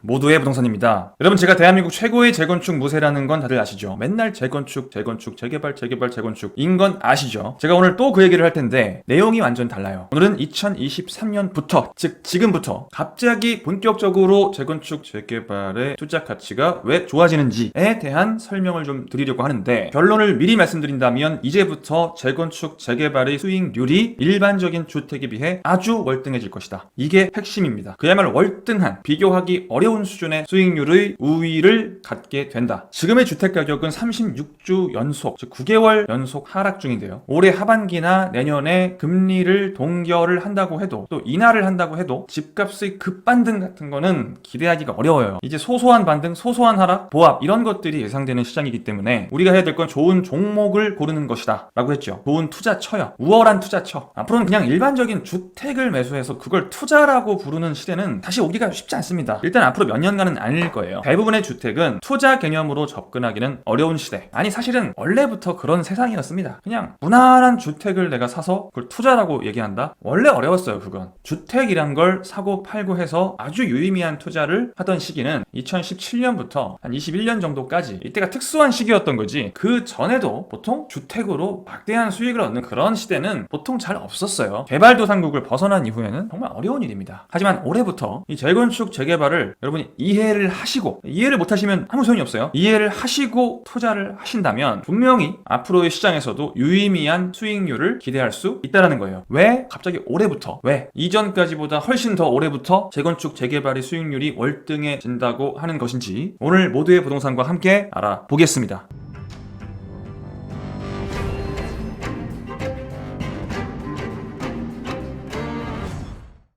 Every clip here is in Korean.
모두의 부동산입니다. 여러분, 제가 대한민국 최고의 재건축 무세라는 건 다들 아시죠? 맨날 재건축, 재개발, 재건축인 건 아시죠? 제가 오늘 또 그 얘기를 할 텐데 내용이 완전 달라요. 오늘은 2023년부터, 즉 지금부터 갑자기 본격적으로 재건축, 재개발의 투자 가치가 왜 좋아지는지에 대한 설명을 좀 드리려고 하는데, 결론을 미리 말씀드린다면 이제부터 재건축, 재개발의 수익률이 일반적인 주택에 비해 아주 월등해질 것이다. 이게 핵심입니다. 그야말로 월등한, 비교하기 어려운 수준의 수익률의 우위를 갖게 된다. 지금의 주택가격은 36주 연속, 즉 9개월 연속 하락 중인데요. 올해 하반기나 내년에 금리를 동결을 한다고 해도, 또 인하를 한다고 해도 집값의 급반등 같은 거는 기대하기가 어려워요. 이제 소소한 반등, 소소한 하락, 보합 이런 것들이 예상되는 시장이기 때문에 우리가 해야 될 건 좋은 종목을 고르는 것이다 라고 했죠. 좋은 투자처요. 우월한 투자처. 앞으로는 그냥 일반적인 주택을 매수해서 그걸 투자라고 부르는 시대는 다시 오기가 쉽지 않습니다. 일단 앞으로 몇 년간은 아닐 거예요. 대부분의 주택은 투자 개념으로 접근하기는 어려운 시대. 아니, 사실은 원래부터 그런 세상이었습니다. 그냥 무난한 주택을 내가 사서 그걸 투자라고 얘기한다? 원래 어려웠어요. 그건 주택이란 걸 사고 팔고 해서 아주 유의미한 투자를 하던 시기는 2017년부터 한 21년 정도까지, 이때가 특수한 시기였던 거지, 그 전에도 보통 주택으로 막대한 수익을 얻는 그런 시대는 보통 잘 없었어요. 개발도상국을 벗어난 이후에는 정말 어려운 일입니다. 하지만 올해부터 이 재건축, 재개발을 여러분이 이해를 하시고, 이해를 못하시면 아무 소용이 없어요. 이해를 하시고 투자를 하신다면 분명히 앞으로의 시장에서도 유의미한 수익률을 기대할 수 있다는 거예요. 왜 갑자기 올해부터, 왜 이전까지보다 훨씬 더 올해부터 재건축, 재개발의 수익률이 월등해진다고 하는 것인지 오늘 모두의 부동산과 함께 알아보겠습니다.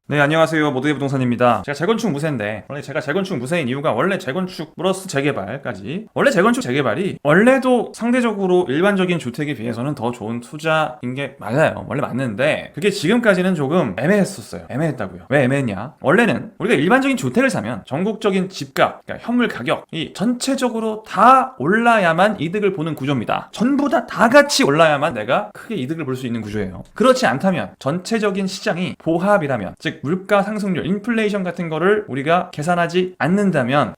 네, 안녕하세요. 모두의 부동산입니다. 제가 재건축 무세인데, 원래 제가 재건축 무세인 이유가 원래 재건축 플러스 재개발까지, 원래 재건축, 재개발이 원래도 상대적으로 일반적인 주택에 비해서는 더 좋은 투자인 게 맞아요. 원래 맞는데 그게 지금까지는 조금 애매했었어요. 애매했다고요. 왜 애매했냐? 원래는 우리가 일반적인 주택을 사면 전국적인 집값, 그러니까 현물 가격이 전체적으로 다 올라야만 이득을 보는 구조입니다. 전부 다 같이 올라야만 내가 크게 이득을 볼 수 있는 구조예요. 그렇지 않다면, 전체적인 시장이 보합이라면, 즉 물가 상승률, 인플레이션 같은 거를 우리가 계산하지 않는다면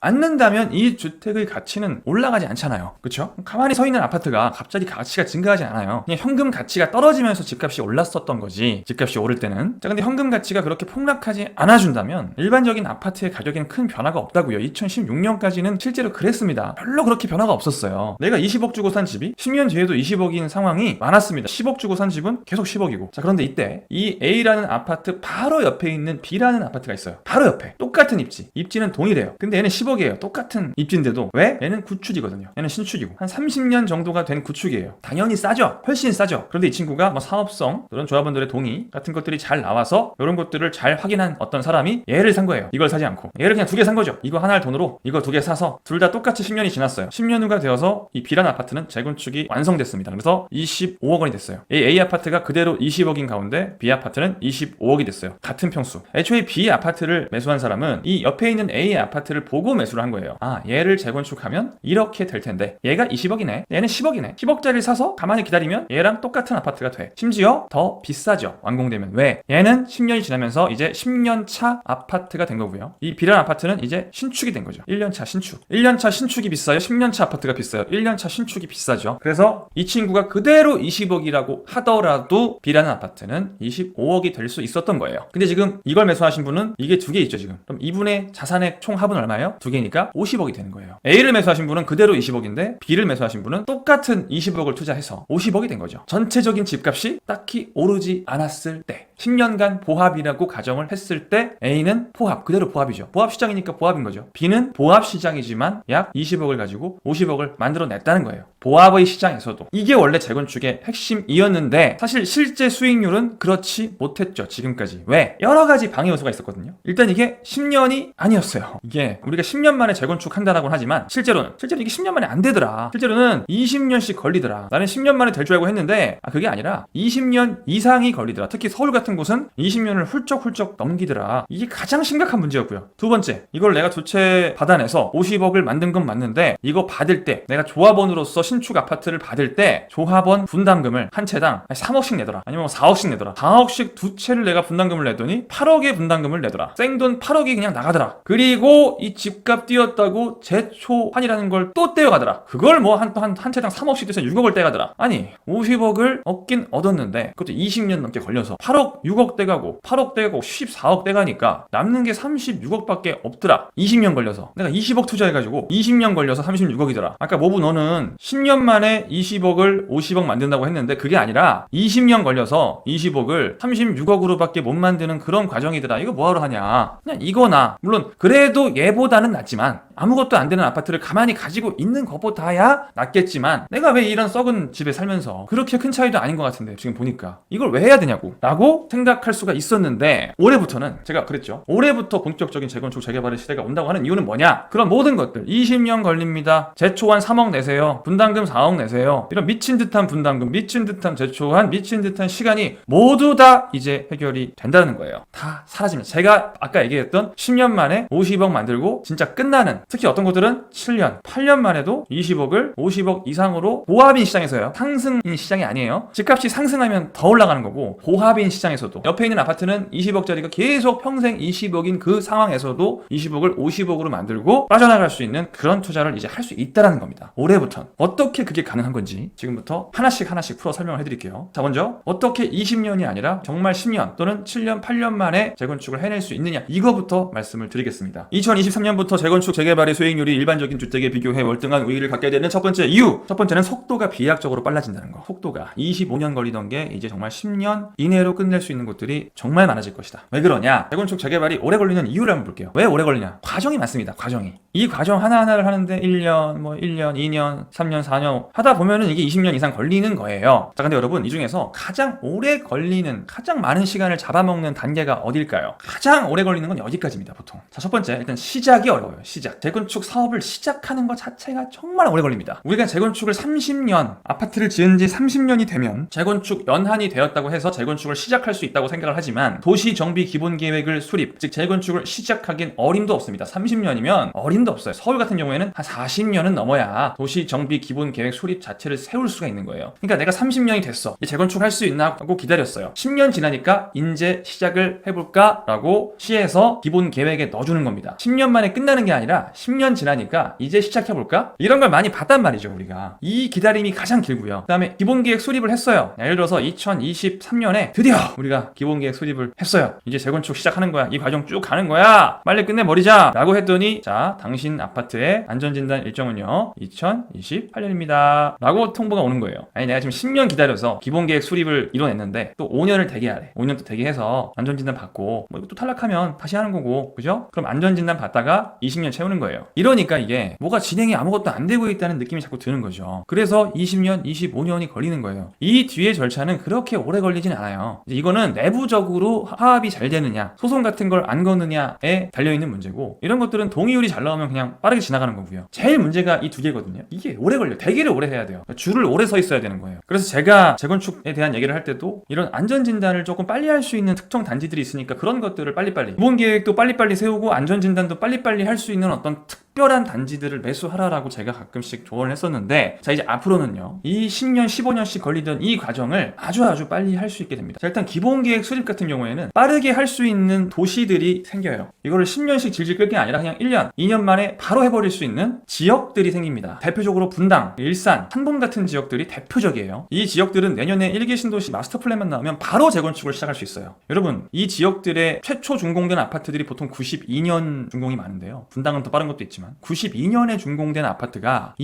이 주택의 가치는 올라가지 않잖아요. 그렇죠? 가만히 서 있는 아파트가 갑자기 가치가 증가하지 않아요. 그냥 현금 가치가 떨어지면서 집값이 올랐었던 거지, 집값이 오를 때는. 자, 근데 현금 가치가 그렇게 폭락하지 않아준다면 일반적인 아파트의 가격에는 큰 변화가 없다고요. 2016년까지는 실제로 그랬습니다. 별로 그렇게 변화가 없었어요. 내가 20억 주고 산 집이 10년 뒤에도 20억인 상황이 많았습니다. 10억 주고 산 집은 계속 10억이고. 자, 그런데 이때 이 A라는 아파트 바로 옆에 있는 B라는 아파트가 있어요. 바로 옆에. 똑같은 입지는 동일해요. 근데 얘는 10억이에요. 똑같은 입지인데도. 왜? 얘는 구축이거든요. 얘는 신축이고 한 30년 정도가 된 구축이에요. 당연히 싸죠. 훨씬 싸죠. 그런데 이 친구가 뭐 사업성, 그런 조합원들의 동의 같은 것들이 잘 나와서 이런 것들을 잘 확인한 어떤 사람이 얘를 산 거예요. 이걸 사지 않고 얘를 그냥 두 개 산 거죠. 이거 하나를 돈으로 이거 두 개 사서 둘 다 똑같이 10년이 지났어요. 10년 후가 되어서 이 B라는 아파트는 재건축이 완성됐습니다. 그래서 25억 원이 됐어요. 이 A 아파트가 그대로 20억인 가운데 B 아파트는 25억이 됐어요. 같은 평수. 애초에 B 아파트를 매수한 사람은 이 옆에 있는 A 아파트를 보고 매수를 한 거예요. 아, 얘를 재건축하면 이렇게 될 텐데 얘가 20억이네, 얘는 10억이네. 10억짜리를 사서 가만히 기다리면 얘랑 똑같은 아파트가 돼. 심지어 더 비싸죠, 완공되면. 왜? 얘는 10년이 지나면서 이제 10년차 아파트가 된 거고요. 이 B라는 아파트는 이제 신축이 된 거죠. 1년차 신축. 1년차 신축이 비싸요? 10년차 아파트가 비싸요? 1년차 신축이 비싸죠. 그래서 이 친구가 그대로 20억이라고 하더라도 B라는 아파트는 25억이 될 수 있었던 거예요. 근데 지금 이걸 매수하신 분은 이게 두 개 있죠, 지금. 그럼 이분의 자산의 총 합은 얼마예요? 두 개니까 50억이 되는 거예요. A를 매수하신 분은 그대로 20억인데 B를 매수하신 분은 똑같은 20억을 투자해서 50억이 된 거죠. 전체적인 집값이 딱히 오르지 않았을 때, 10년간 보합이라고 가정을 했을 때 A는 포합, 그대로 보합이죠. 보합 시장이니까 보합인 거죠. B는 보합 시장이지만 약 20억을 가지고 50억을 만들어냈다는 거예요. 보합의 시장에서도. 이게 원래 재건축의 핵심이었는데 사실 실제 수익률은 그렇지 못했죠, 지금까지. 왜? 여러 가지 방해 요소가 있었거든요. 일단 이게 10년이 아니었어요. 이게 우리가 10년 만에 재건축한다라고는 하지만 실제로는 이게 10년 만에 안 되더라. 실제로는 20년씩 걸리더라. 나는 10년 만에 될 줄 알고 했는데 그게 아니라 20년 이상이 걸리더라. 특히 서울 같은 같은 곳은 20년을 훌쩍훌쩍 넘기더라. 이게 가장 심각한 문제였고요. 두 번째, 이걸 내가 두 채 받아내서 50억을 만든 건 맞는데 이거 받을 때 내가 조합원으로서 신축 아파트를 받을 때 조합원 분담금을 한 채당 3억씩 내더라. 아니면 4억씩 내더라. 4억씩 두 채를 내가 분담금을 내더니 8억의 분담금을 내더라. 생돈 8억이 그냥 나가더라. 그리고 이 집값 뛰었다고 재초환이라는 걸 또 떼어가더라. 그걸 뭐 한 채당 3억씩 떼서 6억을 떼가더라. 아니 50억을 얻긴 얻었는데 그것도 20년 넘게 걸려서 8억 6억 떼가고 8억 떼가고 14억 떼가니까 남는 게 36억밖에 없더라. 20년 걸려서 내가 20억 투자해가지고 20년 걸려서 36억이더라. 아까 모부 너는 10년 만에 20억을 50억 만든다고 했는데 그게 아니라 20년 걸려서 20억을 36억으로밖에 못 만드는 그런 과정이더라. 이거 뭐하러 하냐. 그냥 이거나 물론 그래도 얘보다는 낫지만 아무것도 안 되는 아파트를 가만히 가지고 있는 것보다야 낫겠지만 내가 왜 이런 썩은 집에 살면서 그렇게 큰 차이도 아닌 것 같은데 지금 보니까 이걸 왜 해야 되냐고 라고 생각할 수가 있었는데 올해부터는 제가 그랬죠. 올해부터 본격적인 재건축 재개발의 시대가 온다고 하는 이유는 뭐냐. 그런 모든 것들 20년 걸립니다. 재초한 3억 내세요. 분담금 4억 내세요. 이런 미친 듯한 분담금, 미친 듯한 재초한, 미친 듯한 시간이 모두 다 이제 해결이 된다는 거예요. 다 사라집니다. 제가 아까 얘기했던 10년 만에 50억 만들고 진짜 끝나는, 특히 어떤 곳들은 7년, 8년 만에도 20억을 50억 이상으로 보합인 시장에서요. 상승인 시장이 아니에요. 집값이 상승하면 더 올라가는 거고 보합인 시장에서도 옆에 있는 아파트는 20억짜리가 계속 평생 20억인 그 상황에서도 20억을 50억으로 만들고 빠져나갈 수 있는 그런 투자를 이제 할 수 있다는 겁니다. 올해부터 어떻게 그게 가능한 건지 지금부터 하나씩 풀어 설명을 해드릴게요. 자, 먼저 어떻게 20년이 아니라 정말 10년 또는 7년, 8년 만에 재건축을 해낼 수 있느냐, 이거부터 말씀을 드리겠습니다. 2023년부터 재건축 재개발의 수익률이 일반적인 주택에 비교해 월등한 우위를 갖게 되는 첫 번째 이유, 첫 번째는 속도가 비약적으로 빨라진다는 거. 속도가 25년 걸리던 게 이제 정말 10년 이내로 끝낼 수 있는 곳들이 정말 많아질 것이다. 왜 그러냐? 재건축 재개발이 오래 걸리는 이유를 한번 볼게요. 왜 오래 걸리냐? 과정이 많습니다. 과정이. 이 과정 하나하나를 하는데 1년, 1년, 2년, 3년, 4년 하다 보면은 이게 20년 이상 걸리는 거예요. 자, 근데 여러분 이 중에서 가장 오래 걸리는, 가장 많은 시간을 잡아먹는 단계가 어딜까요? 가장 오래 걸리는 건 여기까지입니다, 보통. 자, 첫 번째, 일단 시작이 어려워요. 시작. 재건축 사업을 시작하는 것 자체가 정말 오래 걸립니다. 우리가 재건축을 30년, 아파트를 지은 지 30년이 되면 재건축 연한이 되었다고 해서 재건축을 시작할 수 있다고 생각을 하지만 도시정비 기본계획을 수립, 즉 재건축을 시작하기엔 어림도 없습니다. 30년이면 어림도 없어요. 서울 같은 경우에는 한 40년은 넘어야 도시정비 기본계획 수립 자체를 세울 수가 있는 거예요. 그러니까 내가 30년이 됐어. 재건축 할 수 있나 하고 기다렸어요. 10년 지나니까 이제 시작을 해볼까? 라고 시에서 기본계획에 넣어주는 겁니다. 10년 만에 끝나는 게 아니라 10년 지나니까 이제 시작해볼까? 이런 걸 많이 봤단 말이죠, 우리가. 이 기다림이 가장 길고요. 그 다음에 기본계획 수립을 했어요. 예를 들어서 2023년에 드디어 우리가 기본계획 수립을 했어요. 이제 재건축 시작하는 거야. 이 과정 쭉 가는 거야. 빨리 끝내버리자 라고 했더니, 자, 당신 아파트의 안전진단 일정은요 2028년입니다 라고 통보가 오는 거예요. 아니, 내가 지금 10년 기다려서 기본계획 수립을 이뤄냈는데 또 5년을 대기하래. 5년 또 대기해서 안전진단 받고 뭐 이거 또 탈락하면 다시 하는 거고, 그죠? 그럼 안전진단 받다가 20년 채우는 거예요. 이러니까 이게 뭐가 진행이 아무것도 안 되고 있다는 느낌이 자꾸 드는 거죠. 그래서 20년, 25년이 걸리는 거예요. 이 뒤에 절차는 그렇게 오래 걸리진 않아요. 이거는 내부적으로 화합이 잘 되느냐, 소송 같은 걸 안 거느냐에 달려있는 문제고, 이런 것들은 동의율이 잘 나오면 그냥 빠르게 지나가는 거고요. 제일 문제가 이 두 개거든요. 이게 오래 걸려요. 대기를 오래 해야 돼요. 줄을 오래 서 있어야 되는 거예요. 그래서 제가 재건축에 대한 얘기를 할 때도 이런 안전진단을 조금 빨리 할 수 있는 특정 단지들이 있으니까 그런 것들을 빨리빨리, 기본계획도 빨리빨리 세우고 안전진단도 빨리빨리 할 수 있는 어떤 특별한 단지들을 매수하라라고 제가 가끔씩 조언을 했었는데, 자, 이제 앞으로는요 이 10년 15년씩 걸리던 이 과정을 아주 빨리 할 수 있게 됩니다. 자, 일단 기본계획 수립 같은 경우에는 빠르게 할 수 있는 도시들이 생겨요. 이거를 10년씩 질질 끌 게 아니라 그냥 1년, 2년 만에 바로 해버릴 수 있는 지역들이 생깁니다. 대표적으로 분당, 일산, 한봉 같은 지역들이 대표적이에요. 이 지역들은 내년에 1기 신도시 마스터 플랜만 나오면 바로 재건축을 시작할 수 있어요. 여러분, 이 지역들의 최초 준공된 아파트들이 보통 92년 준공이 많은데요. 분당은 더 빠른 것도 있지만 92년에 준공된 아파트가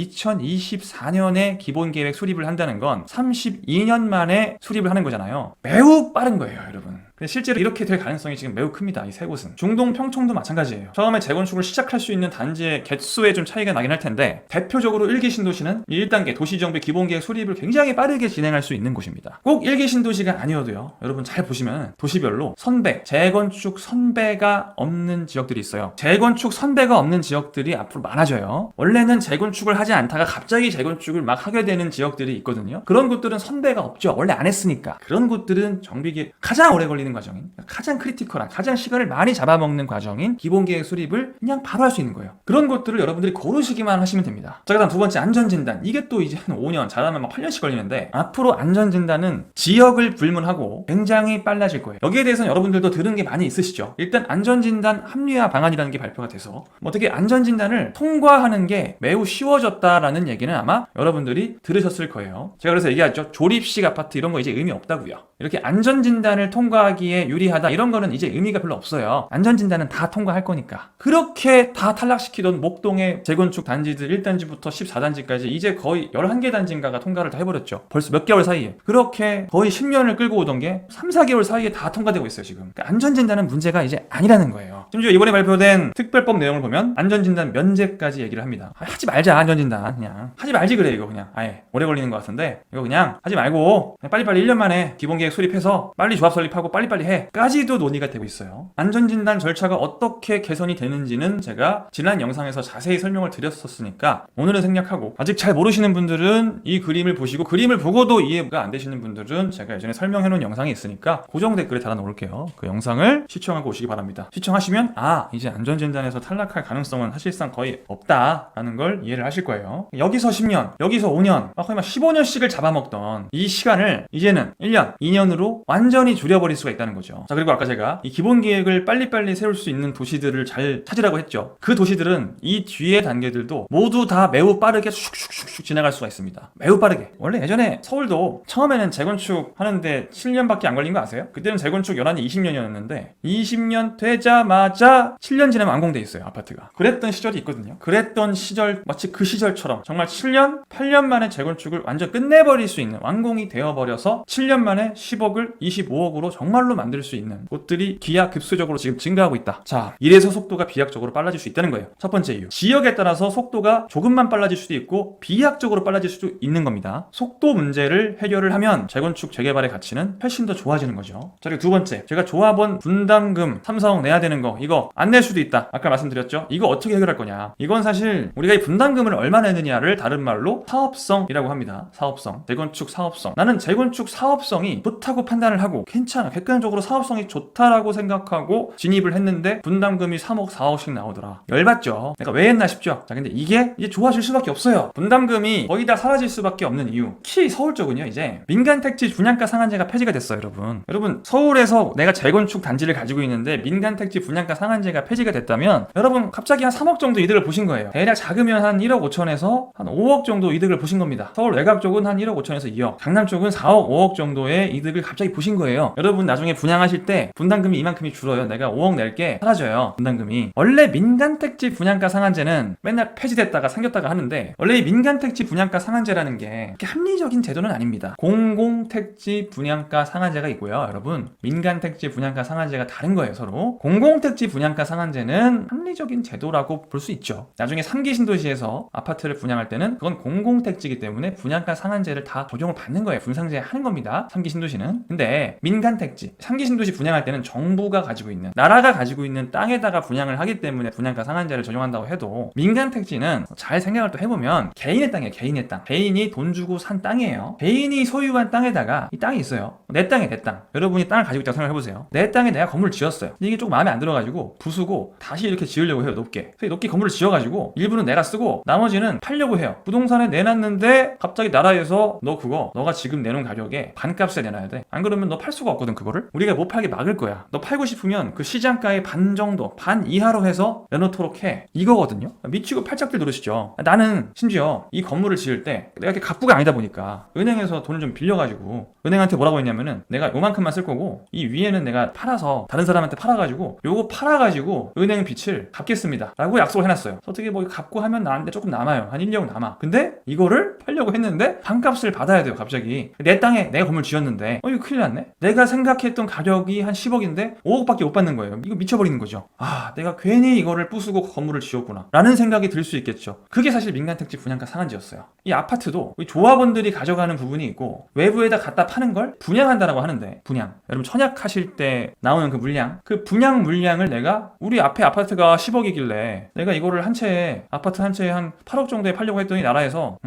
2024년에 기본계획 수립을 한다는 건 32년 만에 수립을 하는 거잖아요. 매우 빠른 거예요, 여러분. 근데 실제로 이렇게 될 가능성이 지금 매우 큽니다. 이 세 곳은. 중동, 평청도 마찬가지예요. 처음에 재건축을 시작할 수 있는 단지의 개수에 좀 차이가 나긴 할 텐데, 대표적으로 1기 신도시는 1단계 도시정비 기본계획 수립을 굉장히 빠르게 진행할 수 있는 곳입니다. 꼭 1기 신도시가 아니어도요, 여러분 잘 보시면 도시별로 선배, 재건축 선배가 없는 지역들이 있어요. 재건축 선배가 없는 지역들이 앞으로 많아져요. 원래는 재건축을 하지 않다가 갑자기 재건축을 막 하게 되는 지역들이 있거든요. 그런 곳들은 선배가 없죠. 원래 안 했으니까. 그런 곳들은 정비계 가장 오래 걸리는 걸리는 과정인, 가장 크리티컬한, 가장 시간을 많이 잡아먹는 과정인 기본계획 수립을 그냥 바로 할 수 있는 거예요. 그런 것들을 여러분들이 고르시기만 하시면 됩니다. 자, 그다음 두 번째, 안전진단. 이게 또 이제 한 5년, 잘하면 막 8년씩 걸리는데, 앞으로 안전진단은 지역을 불문하고 굉장히 빨라질 거예요. 여기에 대해서는 여러분들도 들은 게 많이 있으시죠. 일단 안전진단 합리화 방안이라는 게 발표가 돼서 어떻게 안전진단을 통과하는 게 매우 쉬워졌다라는 얘기는 아마 여러분들이 들으셨을 거예요. 제가 그래서 얘기하죠. 조립식 아파트 이런 거 이제 의미 없다고요. 이렇게 안전진단을 통과하기에 유리하다 이런 거는 이제 의미가 별로 없어요. 안전진단은 다 통과할 거니까. 그렇게 다 탈락시키던 목동의 재건축 단지들 1단지부터 14단지까지 이제 거의 11개 단지인가가 통과를 다 해버렸죠. 벌써 몇 개월 사이에. 그렇게 거의 10년을 끌고 오던 게 3, 4개월 사이에 다 통과되고 있어요 지금. 그러니까 안전진단은 문제가 이제 아니라는 거예요. 심지어 이번에 발표된 특별법 내용을 보면 안전진단 면제까지 얘기를 합니다. 하지 말자 안전진단. 그냥 하지 말지 그래 이거 그냥. 아예 오래 걸리는 것 같은데 이거 그냥 하지 말고 그냥 빨리빨리 1년 만에 기본계획 수립해서 빨리 조합 설립하고 빨리빨리 해 까지도 논의가 되고 있어요. 안전진단 절차가 어떻게 개선이 되는지는 제가 지난 영상에서 자세히 설명을 드렸었으니까 오늘은 생략하고, 아직 잘 모르시는 분들은 이 그림을 보시고, 그림을 보고도 이해가 안 되시는 분들은 제가 예전에 설명해놓은 영상이 있으니까 고정 댓글에 달아놓을게요. 그 영상을 시청하고 오시기 바랍니다. 시청하시면 이제 안전진단에서 탈락할 가능성은 사실상 거의 없다라는 걸 이해를 하실 거예요. 여기서 10년, 여기서 5년, 거의 막 15년씩을 잡아먹던 이 시간을 이제는 1년, 2년으로 완전히 줄여버릴 수가 있다는 거죠. 자, 그리고 아까 제가 이 기본계획을 빨리빨리 세울 수 있는 도시들을 잘 찾으라고 했죠. 그 도시들은 이 뒤에 단계들도 모두 다 매우 빠르게 슉슉슉슉 지나갈 수가 있습니다. 매우 빠르게. 원래 예전에 서울도 처음에는 재건축 하는데 7년밖에 안 걸린 거 아세요? 그때는 재건축 연한이 20년이었는데 20년 되자마자 7년 지나면 완공돼 있어요, 아파트가. 그랬던 시절이 있거든요. 그랬던 시절, 마치 그 시절처럼 정말 7년, 8년 만에 재건축을 완전 끝내버릴 수 있는, 완공이 되어버려서 7년 만에 10억을 25억으로 정말로 만들 수 있는 곳들이 기하급수적으로 지금 증가하고 있다. 자, 이래서 속도가 비약적으로 빨라질 수 있다는 거예요. 첫 번째 이유, 지역에 따라서 속도가 조금만 빨라질 수도 있고 비약적으로 빨라질 수도 있는 겁니다. 속도 문제를 해결을 하면 재건축 재개발의 가치는 훨씬 더 좋아지는 거죠. 자, 그리고 두 번째, 제가 조합원 분담금 3, 4억 내야 되는 거, 이거 안 낼 수도 있다. 아까 말씀드렸죠. 이거 어떻게 해결할 거냐. 이건 사실 우리가 이 분담금을 얼마나 내느냐를 다른 말로 사업성이라고 합니다. 사업성, 재건축 사업성. 나는 재건축 사업성이 좋다고 판단을 하고 괜찮아, 객관적으로 사업성이 좋다라고 생각하고 진입을 했는데 분담금이 3억, 4억씩 나오더라. 열받죠. 내가 왜 했나 싶죠. 자, 근데 이게 이제 좋아질 수밖에 없어요. 분담금이 거의 다 사라질 수밖에 없는 이유, 특히 서울 쪽은요, 이제 민간택지 분양가 상한제가 폐지가 됐어요. 여러분 서울에서 내가 재건축 단지를 가지고 있는데 민간택지 분양가 상한제가 폐지가 됐다면 여러분 갑자기 한 3억 정도 이득을 보신 거예요. 대략 작으면 한 1억 5천에서 한 5억 정도 이득을 보신 겁니다. 서울 외곽 쪽은 한 1억 5천에서 2억, 강남 쪽은 4억 5억 정도의 이득을 갑자기 보신 거예요. 여러분 나중에 분양하실 때 분담금이 이만큼이 줄어요. 내가 5억 낼게, 사라져요, 분담금이. 원래 민간택지 분양가 상한제는 맨날 폐지됐다가 생겼다가 하는데, 원래 이 민간택지 분양가 상한제라는 게 그렇게 합리적인 제도는 아닙니다. 공공택지 분양가 상한제가 있고요. 여러분, 민간택지 분양가 상한제가 다른 거예요, 서로. 공공택지 분양가 상한제는 합리적인 제도라고 볼 수 있죠. 나중에 3기 신도시에서 아파트를 분양할 때는 그건 공공택지이기 때문에 분양가 상한제를 다 적용을 받는 거예요. 분상제 하는 겁니다, 3기 신도시는. 근데 민간택지, 3기 신도시 분양할 때는 정부가 가지고 있는, 나라가 가지고 있는 땅에다가 분양을 하기 때문에 분양가 상한제를 적용한다고 해도, 민간택지는 잘 생각을 또 해보면 개인의 땅이에요. 개인의 땅. 개인이 돈 주고 산 땅이에요. 개인이 소유한 땅에다가 이 땅이 있어요. 내 땅에 내 땅. 여러분이 땅을 가지고 있다고 생각해보세요. 내 땅에 내가 건물을 지었어요. 근데 이게 조금 마음에 안 들어가지고 부수고 다시 이렇게 지으려고 해요, 높게. 그래서 높게 건물을 지어가지고 일부는 내가 쓰고 나머지는 팔려고 해요. 부동산에 내놨는데 갑자기 나라에서 너 그거 너가 지금 내놓은 가격에 반값에 내놔야 돼. 안 그러면 너 팔 수가 없거든. 그거를 우리가 못 팔게 막을 거야. 너 팔고 싶으면 그 시장가의 반 정도, 반 이하로 해서 내놓도록 해, 이거거든요. 미치고 팔짝들 노릇이죠. 나는 심지어 이 건물을 지을 때 내가 이렇게 갑부가 아니다 보니까 은행에서 돈을 좀 빌려가지고 은행한테 뭐라고 했냐면은, 내가 요만큼만 쓸 거고 이 위에는 내가 팔아서 다른 사람한테 팔아가지고 요거 팔아가지고 은행 빚을 갚겠습니다 라고 약속을 해놨어요. 어떻게 뭐 갚고 하면 나한테 조금 남아요. 한 1년 남아. 근데 이거를 팔려고 했는데 반값을 받아야 돼요, 갑자기. 내 땅에 내가 건물 지었는데 이거 큰일 났네. 내가 생각했던 가격이 한 10억인데 5억밖에 못 받는 거예요. 이거 미쳐버리는 거죠. 내가 괜히 이거를 부수고 건물을 지었구나 라는 생각이 들 수 있겠죠. 그게 사실 민간택지 분양가 상한제였어요. 이 아파트도 조합원들이 가져가는 부분이 있고 외부에다 갖다 파는 걸 분양한다라고 하는데, 분양, 여러분 청약하실 때 나오는 그 물량, 그 분양 물량을 내가, 우리 앞에 아파트가 10억이길래 내가 이거를 한 채에, 아파트 한 채에 한 8억 정도에 팔려고 했더니 나라에서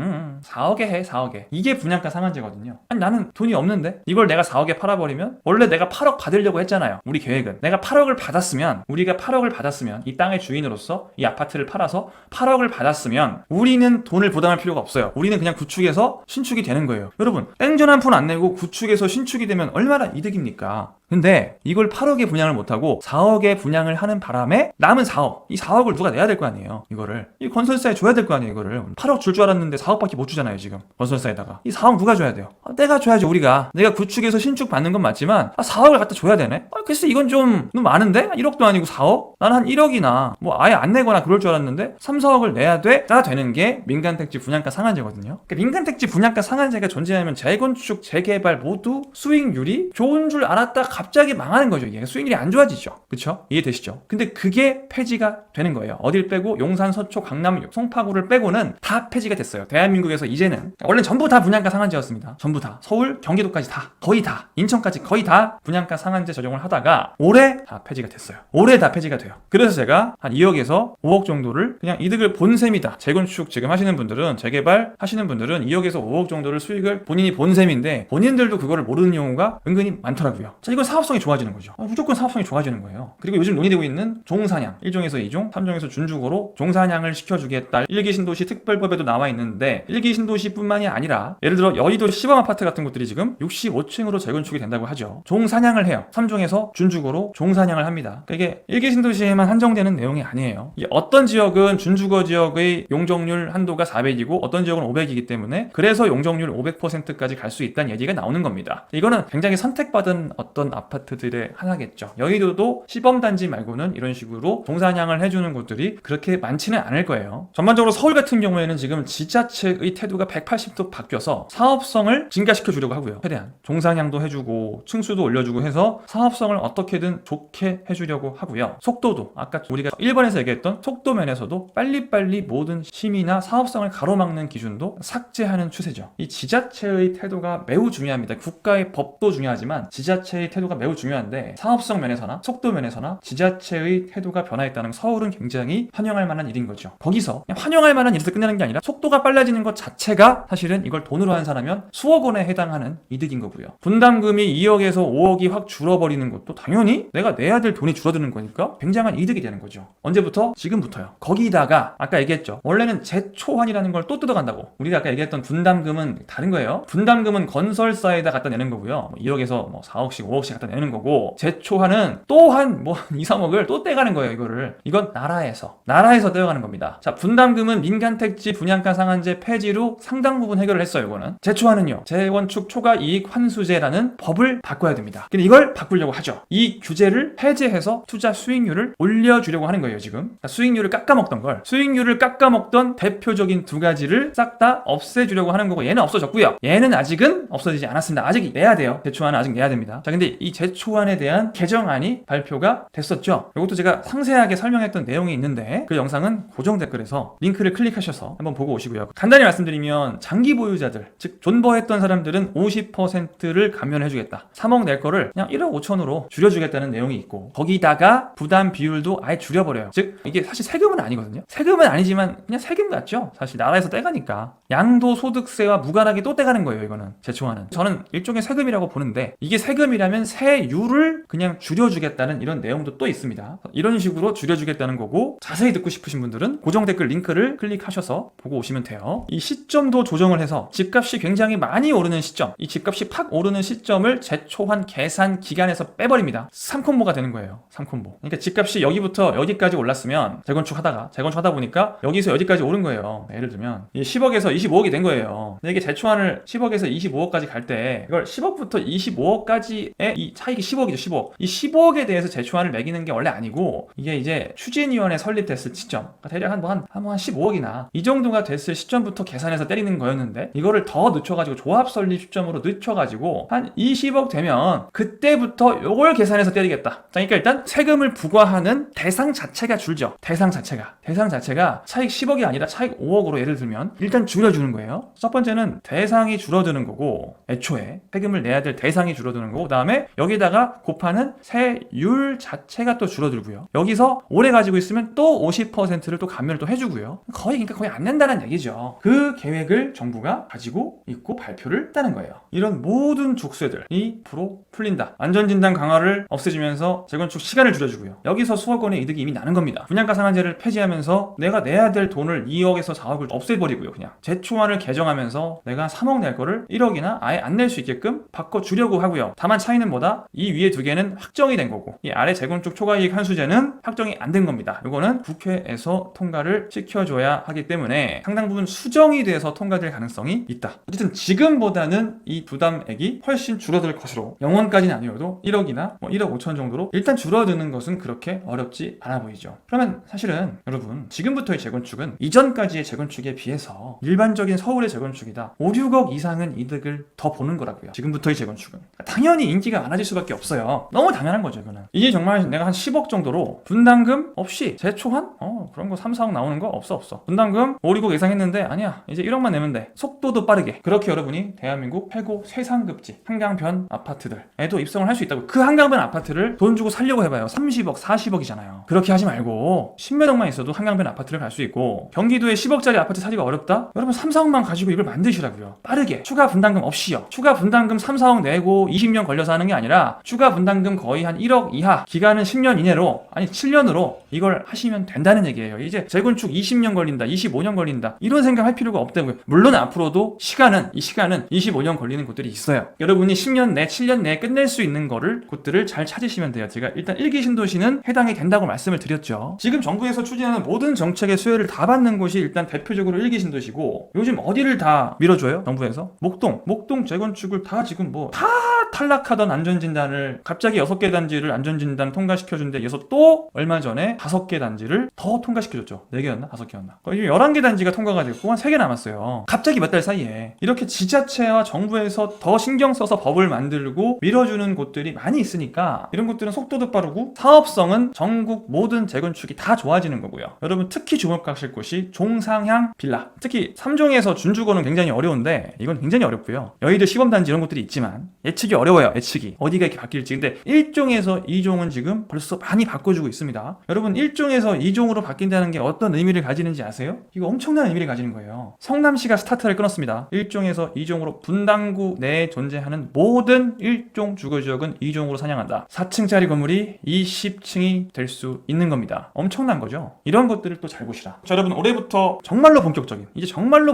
4억에 해 4억에. 이게 분양가 상한제거든요. 아니 나는 돈이 없는데 이걸 내가 4억에 팔아버리면 원래 내가 8억 받으려고 했잖아요. 우리 계획은 내가 8억을 받았으면 우리가 8억을 받았으면 이 땅의 주인으로서 이 아파트를 팔아서 8억을 받았으면 우리는 돈을 부담할 필요가 없어요. 우리는 그냥 구축해서 신축이 되는 거예요. 여러분 땡전 한 푼 안 내고 구축해서 신축이 되면 얼마나 이득입니까? 근데 이걸 8억에 분양을 못하고 4억에 분양을 하는 바람에 남은 4억 이 4억을 누가 내야 될 거 아니에요. 이거를 이 건설사에 줘야 될 거 아니에요. 이거를 8억 줄 줄 알았는데 4억밖에 못 주잖아요. 지금 건설사에다가 이 4억 누가 줘야 돼요? 내가 줘야죠. 우리가 내가 구축해서 신축 받는 건 맞지만 4억을 갖다 줘야 되네? 글쎄 이건 좀 너무 많은데? 1억도 아니고 4억? 나는 한 1억이나 뭐 아예 안 내거나 그럴 줄 알았는데 3, 4억을 내야 돼가 되는 게 민간택지 분양가 상한제거든요. 그러니까 민간택지 분양가 상한제가 존재하면 재건축, 재개발 모두 수익률이 좋은 줄 알았다 갑자기 망하는 거죠. 이게 수익률이 안 좋아지죠. 그쵸? 이해되시죠? 근데 그게 폐지가 되는 거예요. 어딜 빼고 용산, 서초, 강남, 송파구를 빼고는 다 폐지가 됐어요. 대한민국에서 이제는 원래는 전부 다 분양가 상한제였습니다. 전부 다 서울, 경기도까지 다 거의 다 인천까지 거의 다 분양가 상한제 적용을 하다가 올해 다 폐지가 됐어요. 올해 다 폐지가 돼요. 그래서 제가 한 2억에서 5억 정도를 그냥 이득을 본 셈이다. 재건축 지금 하시는 분들은 재개발 하시는 분들은 2억에서 5억 정도를 수익을 본인이 본 셈인데 본인들도 그거를 모르는 경우가 은근히 많더라고요. 자, 이건 사업성이 좋아지는 거죠. 무조건 사업성이 좋아지는 거예요. 그리고 요즘 논의되고 있는 종사냥 1종에서 2종, 3종에서 준주거로 종사냥을 시켜주겠다. 1기 신도시 특별법에도 나와 있는데 1기 신도시뿐만이 아니라 예를 들어 여의도 시범 아파트 같은 곳들이 지금 65층으로 재건축이 된다고 하죠. 종사냥을 해요. 3종에서 준주거로 종사냥을 합니다. 그러니까 이게 1기 신도시에만 한정되는 내용이 아니에요. 이게 어떤 지역은 준주거 지역의 용적률 한도가 400이고 어떤 지역은 500이기 때문에 그래서 용적률 500%까지 갈 수 있다는 얘기가 나오는 겁니다. 이거는 굉장히 선택받은 어떤 아파트들의 하나겠죠. 여의도도 시범단지 말고는 이런 식으로 종사냥을 해주는 곳들이 그렇게 많지는 않을 거예요. 전반적으로 서울 같은 경우에는 지금 지자체의 태도가 180도 바뀌어서 사업성을 증가시켜 주려고 하고요. 최대한 종사냥도 해주고 층수도 올려주고 해서 사업성을 어떻게든 좋게 해주려고 하고요. 속도도 아까 우리가 1번에서 얘기했던 속도 면에서도 빨리빨리 모든 심의나 사업성을 가로막는 기준도 삭제하는 추세죠. 이 지자체의 태도가 매우 중요합니다. 국가의 법도 중요하지만 지자체의 태도가 매우 중요한데 사업성 면에서나 속도 면에서나 지자체의 태도가 변화했다는 서울은 굉장히 환영할 만한 일인 거죠. 거기서 그냥 환영할 만한 일에서 끝나는 게 아니라 속도가 빨라지는 것 자체가 사실은 이걸 돈으로 환산하면 수억 원에 해당하는 이득인 거고요. 분담금이 2억에서 5억이 확 줄어버리는 것도 당연히 내가 내야 될 돈이 줄어드는 거니까 굉장한 이득이 되는 거죠. 언제부터? 지금부터요. 거기다가 아까 얘기했죠. 원래는 재초환이라는 걸 또 뜯어간다고. 우리가 아까 얘기했던 분담금은 다른 거예요. 분담금은 건설사에다 갖다 내는 거고요. 2억에서 4억씩 5억씩 갖다 내는 거고 재초환은 또 한 2, 3억을 또 떼가는 거예요. 이건 나라에서 떼어가는 겁니다. 자, 분담금은 민간택지 분양가 상한제 폐지로 상당 부분 해결을 했어요. 이거는 재초환은요. 재건축 초과 이익 환수제라는 법을 바꿔야 됩니다. 근데 이걸 바꾸려고 하죠. 이 규제를 해제해서 투자 수익률을 올려주려고 하는 거예요. 지금 수익률을 깎아먹던 대표적인 두 가지를 싹 다 없애주려고 하는 거고 얘는 없어졌고요. 얘는 아직은 없어지지 않았습니다. 아직 내야 돼요. 재초안은 아직 내야 됩니다. 자, 근데 이 재초안에 대한 개정안이 발표가 됐었죠. 이것도 제가 상세하게 설명했던 내용이 있는데 그 영상은 고정 댓글에서 링크를 클릭하셔서 한번 보고 오시고요. 간단히 말씀드리면 장기 보유자들, 즉 존버했던 사람들은 50%를 감면해주겠다. 3억 낼 거를 그냥 1억 5천으로 줄여주겠다는 내용이 있고 거기다가 부담 비율도 아예 줄여버려요. 즉 이게 사실 세금은 아니거든요. 세금은 아니지만 그냥 세금 같죠. 사실 나라에서 떼가니까 양도소득세와 무관하게 또 떼가는 거예요. 이거는 재초안은 저는 일종의 세금이라고 보는데 이게 세금이라면 세율을 그냥 줄여주겠다는 이런 내용도 또 있습니다. 이런 식으로 줄여주겠다는 거고 자세히 듣고 싶으신 분들은 고정 댓글 링크를 클릭하셔서 보고 오시면 돼요. 이 시점도 조정을 해서 집값이 굉장히 많이 오르는 시점, 이 집값이 팍 오르는 시점을 재초환 계산 기간에서 빼버립니다. 3콤보가 되는 거예요. 3콤보. 그러니까 집값이 여기부터 여기까지 올랐으면 재건축하다 보니까 여기서 여기까지 오른 거예요. 예를 들면 이 10억에서 25억이 된 거예요. 근데 이게 재초안을 10억에서 25억까지 갈 때 이걸 10억부터 25억까지의 이 차익이 10억이죠. 10억. 이 10억에 대해서 재초안을 매기는 게 원래 아니고 이게 이제 추진위원회 설립됐을 시점, 그러니까 대략 한 15억이나 이 정도가 됐을 시점부터 계산해서 때리는 거였는데 이거를 더 늦춰가지고 조합 설립 시점으로 늦춰가지고 한 20억 되면 그때부터 요걸 계산해서 때리겠다. 자, 그러니까 일단 세금을 부과하는 대상 자체가 줄죠. 대상 자체가 차익 10억이 아니라 차익 5억으로 예를 들면 일단 줄여주는 거예요. 첫 번째는 대상이 줄어드는 거고 애초에 세금을 내야 될 대상이 줄어드는 거고 그 다음에 여기다가 곱하는 세율 자체가 또 줄어들고요. 여기서 오래 가지고 있으면 또 50%를 또 감면을 또 해주고요. 그러니까 거의 안 낸다는 얘기죠. 그 계획을 정부가 가지고 있고 발표를 했다는 거예요. 이런 모든 족쇄들이 앞으로 풀린다. 안전진단 강화를 없애주면서 재건축 시간을 줄여주고요. 여기서 수억 원의 이득이 이미 나는 겁니다. 분양가 상한제를 폐지하면서 내가 내야 될 돈을 2억에서 4억을 없애버리고요. 그냥 제초안을 개정하면서 내가 3억 낼 거를 1억이나 아예 안 낼 수 있게끔 바꿔주려고 하고요. 다만 차이는 뭐다? 이 위에 두 개는 확정이 된 거고 이 아래 재건축 초과이익 환수제는 확정이 안 된 겁니다. 이거는 국회에서 통과를 시켜줘야 하기 때문에 상당 부분 수정이 돼서 통과될 가능성이 있다. 어쨌든 지금보다는 이 부담액이 훨씬 줄어들 것으로 0원까지는 아니어도 1억이나 1억 5천 정도로 일단 줄어드는 것은 그렇게 어렵지 않아 보이죠. 그러면 사실은 여러분 지금부터의 재건축은 이전까지의 재건축에 비해서 일반적인 서울의 재건축이다 5, 6억 이상은 이득을 더 보는 거라고요. 지금부터의 재건축은 당연히 인기가 많아질 수밖에 없어요. 너무 당연한 거죠. 이거는 이제 정말 내가 한 10억 정도로 분담금 없이 제초한? 그런 거 3, 4억 나오는 거 없어. 분담금 5, 6억 예상했는데 아니야 이제 1억만 내면 돼. 속도도 빠르게 그렇게 여러분이 대한민국 최고 최상급지 한강변 아파트들에도 입성을 할 수 있다고. 그 한강변 아파트를 돈 주고 살려고 해봐요. 30억 40억이잖아요 그렇게 하지 말고 10몇 억만 있어도 한강변 아파트를 갈 수 있고 경기도에 10억짜리 아파트 사기가 어렵다? 여러분 3, 4억만 가지고 이걸 만드시라고요. 빠르게 추가 분담금 없이요. 추가 분담금 3, 4억 내고 20년 걸려서 하는 게 아니라 추가 분담금 거의 한 1억 이하 기간은 10년 이내로 아니 7년으로 이걸 하시면 된다는 얘기예요. 이제 재건축 20년 걸린다 25년 걸린다 이런 생각할 필요가 없다고요. 물론 앞으로도 이 시간은 25년 걸리는 곳들이 있어요. 여러분이 10년 내 7년 내에 끝낼 수 있는 곳들을 잘 찾으시면 돼요. 제가 일단 1기 신도시는 해당이 된다고 말씀을 드렸죠. 지금 정부에서 추진하는 모든 정책의 수혜를 다 받는 곳이 일단 대표적으로 1기 신도시고 요즘 어디를 다 밀어줘요? 정부에서 목동 재건축을 다 지금 다 탈락하던 안전진단을 갑자기 6개 단지를 안전진단 통과시켜준 데 이어서 또 얼마 전에 5개 단지를 더 통과시켜줬죠. 4개였나? 5개였나? 거의 11개 단지가 통과가 됐고 한 3개 남았어요. 갑자기 몇 달 사이에 이렇게 지자체와 정부에서 더 신경 써서 법을 만들고 밀어주는 곳들이 많이 있으니까 이런 곳들은 속도도 빠르고 사업성은 전국 모든 재건축이 다 좋아지는 거고요. 여러분 특히 주목하실 곳이 종상향 빌라. 특히 3종에서 준주거는 굉장히 어려운데 이건 굉장히 어렵고요. 여의도 시범단지 이런 곳들이 있지만 예측이 어려워요. 예측이 어디가 이렇게 바뀔지. 근데 1종에서 2종은 지금 벌써 많이 바꿔주고 있습니다. 여러분 1종에서 2종으로 바뀐다는 게 어떤 의미를 가지는지 아세요? 이거 엄청난 의미를 가지는 거예요. 성남시가 스타트를 끊었습니다. 1종에서 2종으로 분당구 내에 존재하는 모든 1종 주거지역은 2종으로 사냥한다. 4층짜리 건물이 20층이 될 수 있는 겁니다. 엄청난 거죠. 이런 것들을 또 잘 보시라. 자, 여러분 올해부터 정말로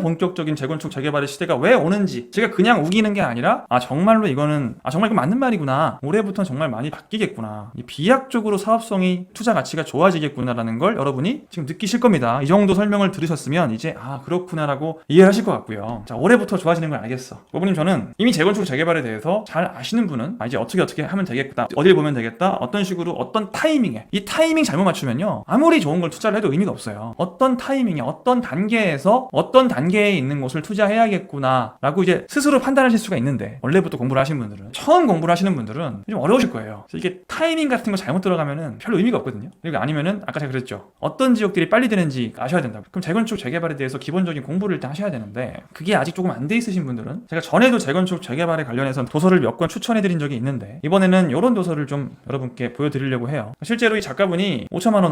본격적인 재건축 재개발의 시대가 왜 오는지 제가 그냥 우기는 게 아니라 정말로 이거는 정말 이거 맞는 말이구나. 올해부터는 정말 많이 바뀌겠구나. 비약적으로 사업성이 투자 가치가 좋아지겠구나라는 걸 여러분이 지금 느끼실 겁니다. 이 정도 설명을 들으셨으면 이제 그렇구나라고 이해하실 것 같고요. 자, 올해부터 좋아지는 걸 알겠어. 부모님 저는 이미 재건축 재개발에 대해서 잘 아시는 분은 이제 어떻게 하면 되겠다. 어딜 보면 되겠다. 어떤 식으로 어떤 타이밍에 이 타이밍 잘못 맞추면요. 아무리 좋은 걸 투자를 해도 의미가 없어요. 어떤 타이밍에 어떤 단계에서 어떤 단계에 있는 곳을 투자해야겠구나라고 이제 스스로 판단하실 수가 있는데 원래부터 공부를 하신 분들은 처음 공부를 하시는 분들은 좀 어려우실 거예요. 그래서 이게 타이밍 같은 거 잘못 들어가면은 별로 의미가 없거든요. 그리고 아니면은 아까 제가 그랬죠. 어떤 지역들이 빨리 되는지 아셔야 된다고. 그럼 재건축 재개발에 대해서 기본적인 공부를 일단 하셔야 되는데 그게 아직 조금 안 돼 있으신 분들은 제가 전에도 재건축 재개발에 관련해서 도서를 몇 권 추천해드린 적이 있는데 이번에는 이런 도서를 좀 여러분께 보여드리려고 해요. 실제로 이 작가분이 5천만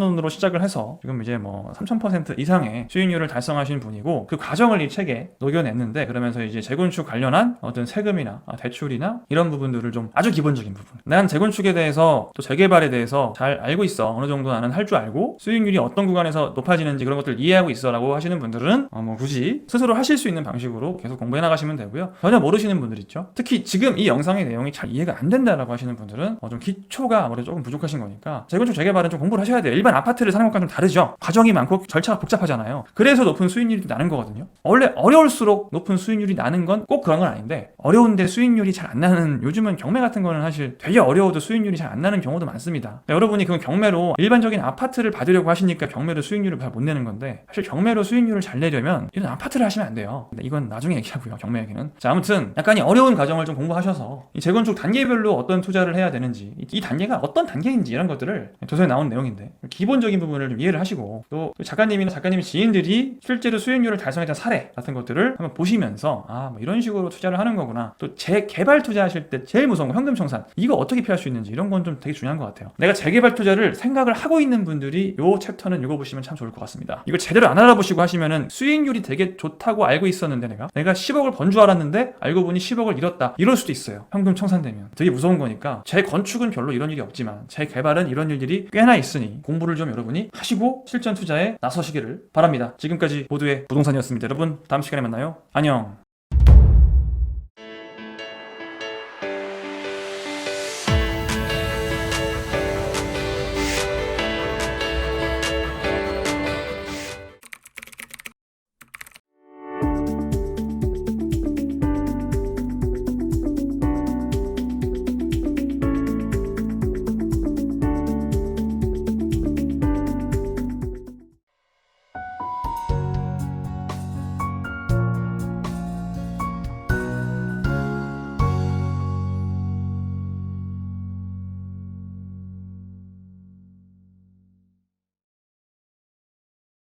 원으로 시작을 해서 지금 이제 3000% 이상의 수익률을 달성하신 분이고 그 과정을 이 책에 녹여냈는데 그러면서 이제 재건축 관련한 어떤 세금이나 대출이나 이런 부분들을 좀 아주 기본적인 부분 난 재건축에 대해서 또 재개발에 대해서 잘 알고 있어. 어느 정도 나는 할 줄 알고 수익률이 어떤 구간에서 높아지는지 그런 것들을 이해하고 있어 라고 하시는 분들은 굳이 스스로 하실 수 있는 방식으로 계속 공부해 나가시면 되고요. 전혀 모르시는 분들 있죠. 특히 지금 이 영상의 내용이 잘 이해가 안 된다라고 하시는 분들은 좀 기초가 아무래도 조금 부족하신 거니까 재건축 재개발은 좀 공부를 하셔야 돼요. 일반 아파트를 사는 것과는 좀 다르죠. 과정이 많고 절차가 복잡하잖아요. 그래서 높은 수익률이 나는 거거든요. 원래 어려울수록 높은 수익률이 나는 건 꼭 그런 건 아닌데 어려운데 수익률이 잘 안 나는 요즘은 경매 같은 거는 사실 되게 어려워도 수익률이 잘 안 나는 경우도 많습니다. 여러분이 그 경매로 일반적인 아파트를 받으려고 하시니까 경매로 수익률을 잘 못 내는 건데 사실 경매로 수익률을 잘 내려면 이런 아파트를 하시면 안 돼요. 근데 이건 나중에 얘기하고요. 경매 얘기는. 자, 아무튼 약간 이 어려운 과정을 좀 공부하셔서 이 재건축 단계별로 어떤 투자를 해야 되는지 이 단계가 어떤 단계인지 이런 것들을 도서에 나온 내용인데 기본적인 부분을 좀 이해를 하시고 또 작가님이나 작가님의 지인들이 실제로 수익률을 달성했던 사례 같은 것들을 한번 보시면서 이런 식으로 투자를 하는 거구나. 또 재개발 투자하실 투자하실 때 제일 무서운 거 현금 청산. 이거 어떻게 피할 수 있는지 이런 건 좀 되게 중요한 것 같아요. 내가 재개발 투자를 생각을 하고 있는 분들이 요 챕터는 읽어보시면 참 좋을 것 같습니다. 이거 제대로 안 알아보시고 하시면은 수익률이 되게 좋다고 알고 있었는데 내가 10억을 번 줄 알았는데 알고 보니 10억을 잃었다. 이럴 수도 있어요. 현금 청산되면. 되게 무서운 거니까 재건축은 별로 이런 일이 없지만 재개발은 이런 일들이 꽤나 있으니 공부를 좀 여러분이 하시고 실전 투자에 나서시기를 바랍니다. 지금까지 모두의 부동산이었습니다. 여러분 다음 시간에 만나요. 안녕.